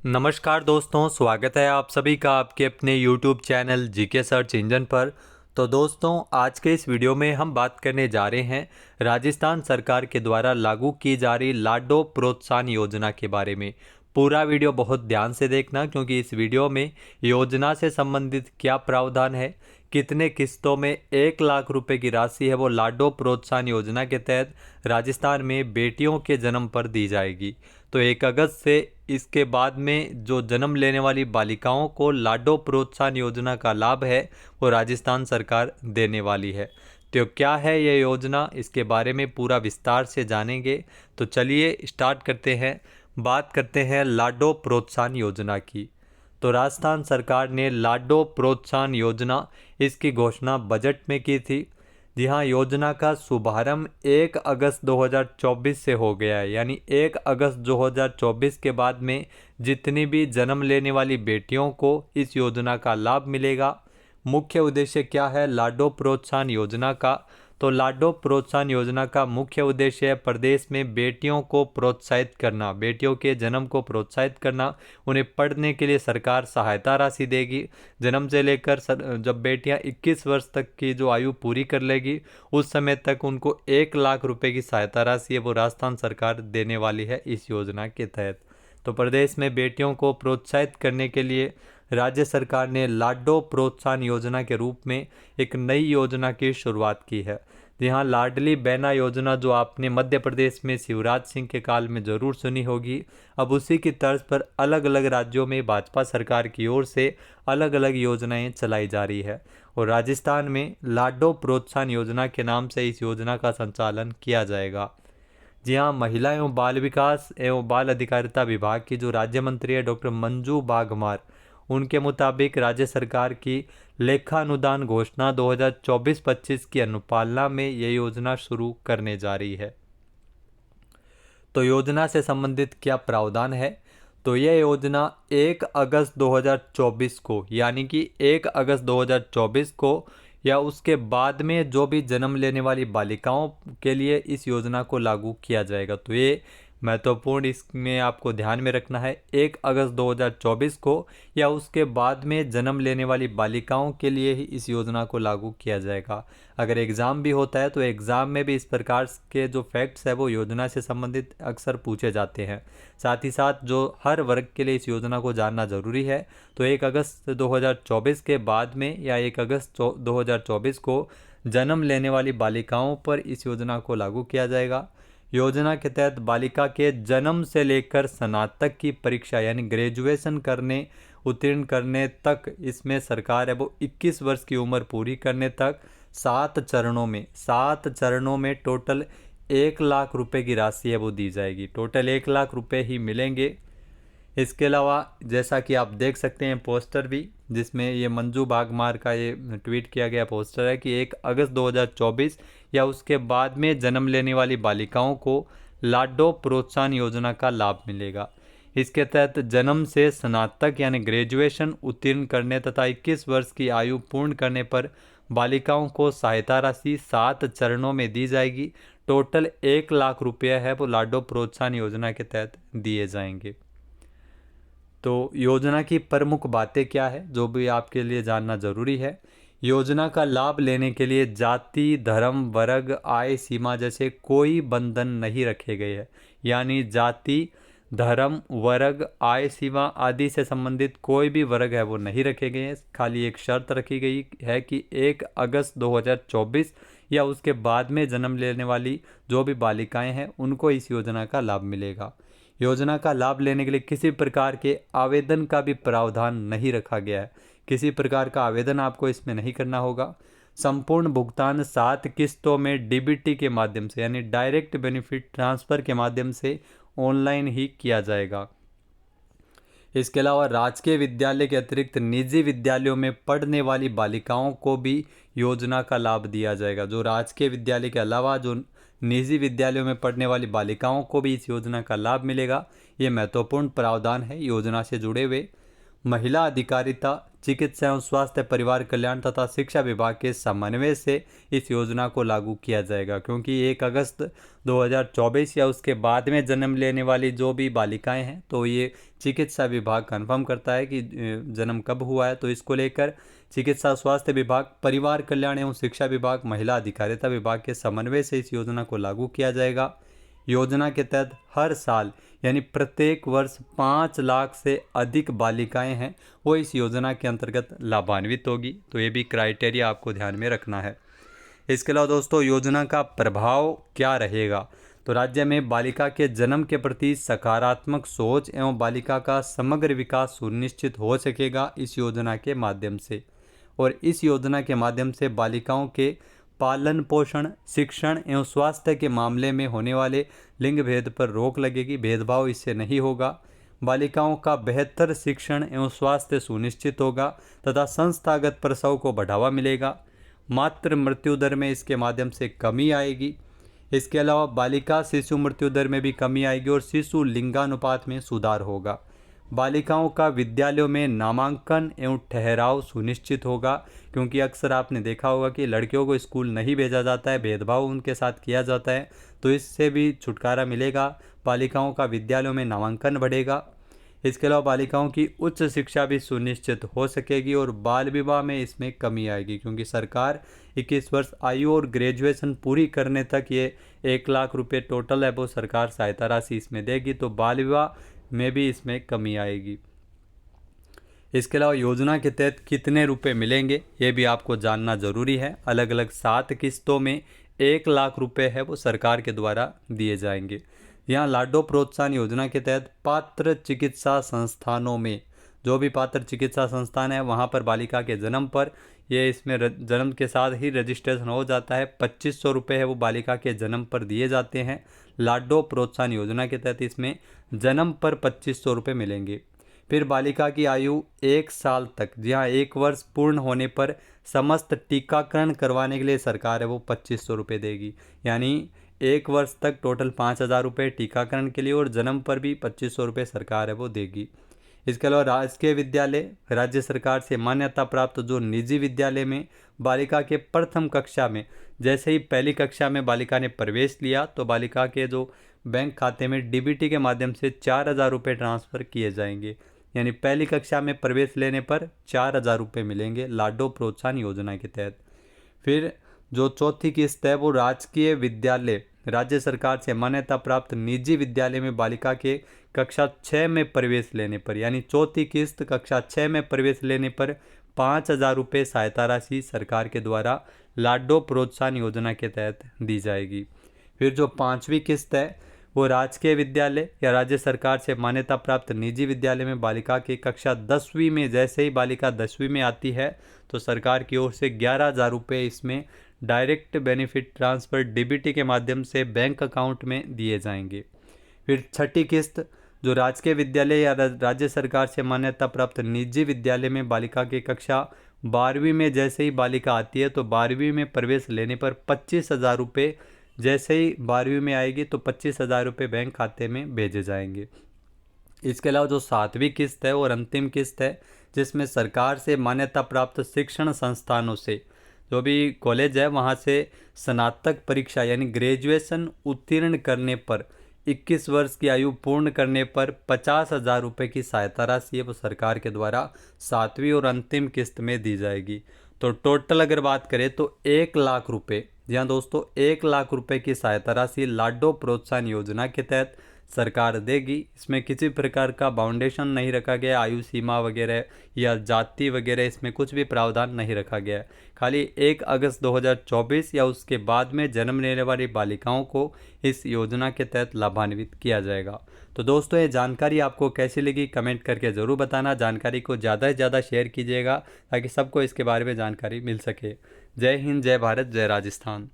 नमस्कार दोस्तों, स्वागत है आप सभी का आपके अपने YouTube channel GK search engine पर। तो दोस्तों, आज के इस वीडियो में हम बात करने जा रहे हैं राजस्थान सरकार के द्वारा लागू की जा रही लाडो प्रोत्साहन योजना के बारे में। पूरा वीडियो बहुत ध्यान से देखना, क्योंकि इस वीडियो में योजना से संबंधित क्या प्रावधान है, कितने किस्तों में 1 लाख रुपए की राशि है वो लाडो प्रोत्साहन योजना के तहत राजस्थान में बेटियों के जन्म पर दी जाएगी। तो 1 अगस्त से इसके बाद में जो जन्म लेने वाली बालिकाओं को लाडो प्रोत्साहन योजना का लाभ है वो राजस्थान सरकार देने वाली है। तो क्या है ये योजना, इसके बारे में पूरा विस्तार से जानेंगे। तो चलिए स्टार्ट करते हैं। बात करते हैं लाडो प्रोत्साहन योजना की। तो राजस्थान सरकार ने लाडो प्रोत्साहन योजना, इसकी घोषणा बजट में की थी। जी हाँ, योजना का शुभारंभ 1 अगस्त 2024 से हो गया है। यानी 1 अगस्त 2024 के बाद में जितनी भी जन्म लेने वाली बेटियों को इस योजना का लाभ मिलेगा। मुख्य उद्देश्य क्या है लाडो प्रोत्साहन योजना का? तो लाडो प्रोत्साहन योजना का मुख्य उद्देश्य है प्रदेश में बेटियों को प्रोत्साहित करना, बेटियों के जन्म को प्रोत्साहित करना। उन्हें पढ़ने के लिए सरकार सहायता राशि देगी। जन्म से लेकर जब बेटियां 21 वर्ष तक की जो आयु पूरी कर लेगी, उस समय तक उनको 1 लाख रुपए की सहायता राशि है वो राजस्थान सरकार देने वाली है इस योजना के तहत। तो प्रदेश में बेटियों को प्रोत्साहित करने के लिए राज्य सरकार ने लाडो प्रोत्साहन योजना के रूप में एक नई योजना की शुरुआत की है। यहाँ लाडली बहना योजना, जो आपने मध्य प्रदेश में शिवराज सिंह के काल में ज़रूर सुनी होगी, अब उसी की तर्ज पर अलग अलग राज्यों में भाजपा सरकार की ओर से अलग अलग योजनाएं चलाई जा रही है। और राजस्थान में लाडो प्रोत्साहन योजना के नाम से इस योजना का संचालन किया जाएगा। जी हाँ, महिला एवं बाल विकास एवं बाल अधिकारिता विभाग की जो राज्य मंत्री है डॉक्टर मंजू बाघमार, उनके मुताबिक राज्य सरकार की लेखानुदान घोषणा 2024-25 की अनुपालना में ये योजना शुरू करने जा रही है। तो योजना से संबंधित क्या प्रावधान है? तो यह योजना 1 अगस्त 2024 को, यानी कि 1 अगस्त 2024 को या उसके बाद में जो भी जन्म लेने वाली बालिकाओं के लिए इस योजना को लागू किया जाएगा। तो ये महत्वपूर्ण, इसमें आपको ध्यान में रखना है 1 अगस्त 2024 को या उसके बाद में जन्म लेने वाली बालिकाओं के लिए ही इस योजना को लागू किया जाएगा। अगर एग्ज़ाम भी होता है तो एग्ज़ाम में भी इस प्रकार के जो फैक्ट्स है वो योजना से संबंधित अक्सर पूछे जाते हैं। साथ ही साथ जो हर वर्ग के लिए इस योजना को जानना ज़रूरी है। तो 1 अगस्त 2024 के बाद में या 1 अगस्त 2024 को जन्म लेने वाली बालिकाओं पर इस योजना को लागू किया जाएगा। योजना के तहत बालिका के जन्म से लेकर स्नातक की परीक्षा यानी ग्रेजुएशन करने, उत्तीर्ण करने तक, इसमें सरकार है वो 21 वर्ष की उम्र पूरी करने तक 7 चरणों में टोटल 1 लाख रुपए की राशि है वो दी जाएगी। टोटल 1 लाख रुपए ही मिलेंगे। इसके अलावा जैसा कि आप देख सकते हैं पोस्टर भी, जिसमें ये मंजू बागमार का ये ट्वीट किया गया पोस्टर है कि 1 अगस्त 2024 या उसके बाद में जन्म लेने वाली बालिकाओं को लाडो प्रोत्साहन योजना का लाभ मिलेगा। इसके तहत जन्म से स्नातक यानी ग्रेजुएशन उत्तीर्ण करने तथा 21 वर्ष की आयु पूर्ण करने पर बालिकाओं को सहायता राशि 7 चरणों में दी जाएगी। टोटल 1 लाख रुपये है वो लाडो प्रोत्साहन योजना के तहत दिए जाएंगे। तो योजना की प्रमुख बातें क्या है जो भी आपके लिए जानना ज़रूरी है। योजना का लाभ लेने के लिए जाति, धर्म, वर्ग, आय सीमा जैसे कोई बंधन नहीं रखे गए हैं। यानी जाति, धर्म, वर्ग, आय सीमा आदि से संबंधित कोई भी वर्ग है वो नहीं रखे गए हैं। खाली एक शर्त रखी गई है कि 1 अगस्त 2024 या उसके बाद में जन्म लेने वाली जो भी बालिकाएं हैं उनको इस योजना का लाभ मिलेगा। योजना का लाभ लेने के लिए किसी प्रकार के आवेदन का भी प्रावधान नहीं रखा गया है। किसी प्रकार का आवेदन आपको इसमें नहीं करना होगा। संपूर्ण भुगतान 7 किस्तों में डीबीटी के माध्यम से यानी डायरेक्ट बेनिफिट ट्रांसफ़र के माध्यम से ऑनलाइन ही किया जाएगा। इसके अलावा राजकीय विद्यालय के अतिरिक्त निजी विद्यालयों में पढ़ने वाली बालिकाओं को भी योजना का लाभ दिया जाएगा। जो राजकीय विद्यालय के अलावा जो निजी विद्यालयों में पढ़ने वाली बालिकाओं को भी इस योजना का लाभ मिलेगा। ये महत्वपूर्ण प्रावधान है योजना से जुड़े हुए। महिला अधिकारिता चिकित्सा एवं स्वास्थ्य परिवार कल्याण तथा शिक्षा विभाग के समन्वय से इस योजना को लागू किया जाएगा। क्योंकि 1 अगस्त 2024 या उसके बाद में जन्म लेने वाली जो भी बालिकाएं हैं, तो ये चिकित्सा विभाग कंफर्म करता है कि जन्म कब हुआ है। तो इसको लेकर चिकित्सा स्वास्थ्य विभाग, परिवार कल्याण एवं शिक्षा विभाग, महिला अधिकारिता विभाग के समन्वय से इस योजना को लागू किया जाएगा। योजना के तहत हर साल यानी प्रत्येक वर्ष 5 लाख से अधिक बालिकाएं हैं वो इस योजना के अंतर्गत लाभान्वित होगी। तो ये भी क्राइटेरिया आपको ध्यान में रखना है। इसके अलावा दोस्तों, योजना का प्रभाव क्या रहेगा? तो राज्य में बालिका के जन्म के प्रति सकारात्मक सोच एवं बालिका का समग्र विकास सुनिश्चित हो सकेगा इस योजना के माध्यम से। और इस योजना के माध्यम से बालिकाओं के पालन पोषण, शिक्षण एवं स्वास्थ्य के मामले में होने वाले लिंग भेद पर रोक लगेगी। भेदभाव इससे नहीं होगा। बालिकाओं का बेहतर शिक्षण एवं स्वास्थ्य सुनिश्चित होगा तथा संस्थागत प्रसव को बढ़ावा मिलेगा। मातृ मृत्यु दर में इसके माध्यम से कमी आएगी। इसके अलावा बालिका शिशु मृत्यु दर में भी कमी आएगी और शिशु लिंगानुपात में सुधार होगा। बालिकाओं का विद्यालयों में नामांकन एवं ठहराव सुनिश्चित होगा। क्योंकि अक्सर आपने देखा होगा कि लड़कियों को स्कूल नहीं भेजा जाता है, भेदभाव उनके साथ किया जाता है, तो इससे भी छुटकारा मिलेगा। बालिकाओं का विद्यालयों में नामांकन बढ़ेगा। इसके अलावा बालिकाओं की उच्च शिक्षा भी सुनिश्चित हो सकेगी और बाल विवाह में इसमें कमी आएगी। क्योंकि सरकार 21 वर्ष आयु और ग्रेजुएशन पूरी करने तक ये 1 लाख रुपये टोटल है वो सरकार सहायता राशि इसमें देगी। तो बाल विवाह में भी इसमें कमी आएगी। इसके अलावा योजना के तहत कितने रुपए मिलेंगे ये भी आपको जानना जरूरी है। अलग अलग 7 किस्तों में 1 लाख रुपए है वो सरकार के द्वारा दिए जाएंगे। यहाँ लाडो प्रोत्साहन योजना के तहत पात्र चिकित्सा संस्थानों में, जो भी पात्र चिकित्सा संस्थान है वहाँ पर बालिका के जन्म पर ये इसमें जन्म के साथ ही रजिस्ट्रेशन हो जाता है। 2500 रुपये है वो बालिका के जन्म पर दिए जाते हैं। लाडो प्रोत्साहन योजना के तहत इसमें जन्म पर 2500 रुपये मिलेंगे। फिर बालिका की आयु 1 साल तक, जी हाँ 1 वर्ष पूर्ण होने पर समस्त टीकाकरण करवाने के लिए सरकार है वो 2500 रुपये देगी। यानी 1 वर्ष तक टोटल 5000 रुपये टीकाकरण के लिए और जन्म पर भी 2500 रुपये सरकार है वो देगी। इसके अलावा राजकीय विद्यालय, राज्य सरकार से मान्यता प्राप्त जो निजी विद्यालय में बालिका के प्रथम कक्षा में जैसे ही पहली कक्षा में बालिका ने प्रवेश लिया तो बालिका के जो बैंक खाते में डीबीटी के माध्यम से 4000 रुपये ट्रांसफ़र किए जाएंगे। यानी पहली कक्षा में प्रवेश लेने पर 4000 रुपये मिलेंगे लाडो प्रोत्साहन योजना के तहत। फिर जो चौथी किस्त है वो राजकीय विद्यालय, राज्य सरकार से मान्यता प्राप्त निजी विद्यालय में बालिका के कक्षा 6 में प्रवेश लेने पर, यानी चौथी किस्त कक्षा 6 में प्रवेश लेने पर 5000 रुपये सहायता राशि सरकार के द्वारा लाडो प्रोत्साहन योजना के तहत दी जाएगी। फिर जो 5वीं किस्त है वो राजकीय विद्यालय या राज्य सरकार से मान्यता प्राप्त निजी विद्यालय में बालिका की कक्षा 10वीं में जैसे ही बालिका 10वीं में आती है तो सरकार की ओर से 11000 रुपये इसमें डायरेक्ट बेनिफिट ट्रांसफ़र डीबीटी के माध्यम से बैंक अकाउंट में दिए जाएंगे। फिर छठी किस्त जो राजकीय विद्यालय या राज्य सरकार से मान्यता प्राप्त निजी विद्यालय में बालिका की कक्षा 12वीं में जैसे ही बालिका आती है तो 12वीं में प्रवेश लेने पर 25,000 रुपये, जैसे ही 12वीं में आएगी तो 25,000 रुपये बैंक खाते में भेजे जाएंगे। इसके अलावा जो 7वीं किस्त है और अंतिम किस्त है जिसमें सरकार से मान्यता प्राप्त शिक्षण संस्थानों से जो भी कॉलेज है वहाँ से स्नातक परीक्षा यानी ग्रेजुएशन उत्तीर्ण करने पर 21 वर्ष की आयु पूर्ण करने पर 50,000 रुपये की सहायता राशि है वो सरकार के द्वारा 7वीं और अंतिम किस्त में दी जाएगी। तो टोटल अगर बात करें तो 1 लाख रुपये, जी हाँ दोस्तों 1 लाख रुपये की सहायता राशि लाडो प्रोत्साहन योजना के तहत सरकार देगी। इसमें किसी प्रकार का बाउंडेशन नहीं रखा गया, आयु सीमा वगैरह या जाति वगैरह इसमें कुछ भी प्रावधान नहीं रखा गया है। खाली 1 अगस्त 2024 या उसके बाद में जन्म लेने वाली बालिकाओं को इस योजना के तहत लाभान्वित किया जाएगा। तो दोस्तों ये जानकारी आपको कैसी लगी कमेंट करके ज़रूर बताना। जानकारी को ज़्यादा से ज़्यादा शेयर कीजिएगा ताकि सबको इसके बारे में जानकारी मिल सके। जय हिंद, जय भारत, जय राजस्थान।